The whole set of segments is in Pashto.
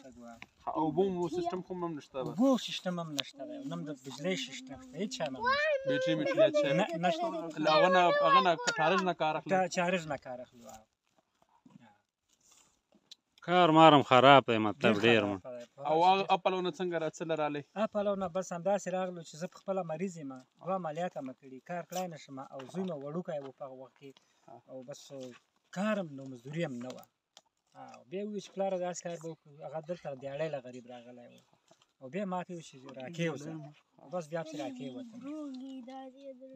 پرمختګ و. او اوبو سیستم خو هم نشته. اوبو سیستم هم نشته دی، هم د بجلۍ سیستم شته، هېڅ شی هم نشته. بیټرۍ میټرۍ هېڅ شی نشته. هغه نه چارج نه کار اخلي. چارج نه کار اخلو. کار مارم خراب دی، مطلب ډېر. او اپلونه څنګه څه رالی؟ اپلونه بس همداسې راغلو چې زه په خپله مریض یم، 2 عملیات مې کړي، کار کړی نه شم، او زوی مې وړوکی و په هغه وخت کې، او بس کار هم نو مزدوري هم نه وه. بیا وویل چې پلاره داسې کار به وکړو. هغه دلته دیاړی له غریب راغلی و، او بیا ما ته وویل چې راکېوځه. بس بیا پسې راکېوتم.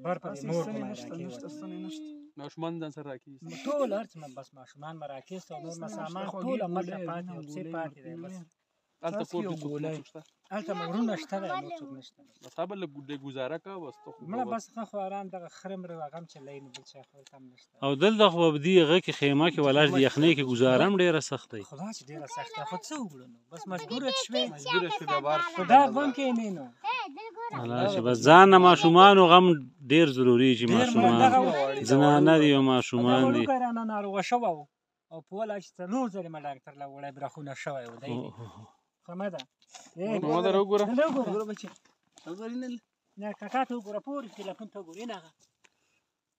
بر په دې مور په ما راکېوتم. ماشومان ځان سره راکېست؟ ټول هر څه بس ماشومان مې راکېست او نور مې سامان ټول ملته پاتې او پسې پاتې دی. بس هلته کور کې څوک شته؟ هلته مې ورونه شته دی، نور څوک نشته. تا به لږ ګزاره کوه بس ته خو مړه بس ښه خو ارام دغه خره مرې هغه هم چلوي، نو بل شی خو هلته هم نشته. او دلته خو په دې هغه کې خیمه کې ولاړ د یخنۍ کې ګزاره هم ډېره سخته وي. خدا چې ډېره سخته، خو څه وکړو نو بس مجبوره شوې بیا بار خو دا غم کښېنې نو. چې بس ځان نه ماشومانو غم ډېر ضروري چې ماشومان زنانه دي او ماشومان دي. وړوکی رانه ناروغه شوی و او په وله چې 4 ځلې مې ډاکټر له وړی برخونه شوی و. دی ښه ده مادر وګوره نه کاکا ته وګوره، پورې تلیفون ته وګوره.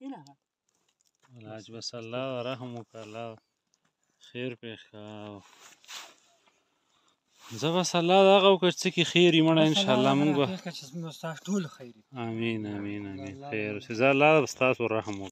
این هغه علاج بس الله رحم وکړه، الله خیر پېښ کړه. زه بس الله دغه وکړه څه کې خیر یې مړه انشاءالله موږ به. ټول خیر. امین امین امین. خیر اوسې، زه الله به ستاسو رحم وکړم.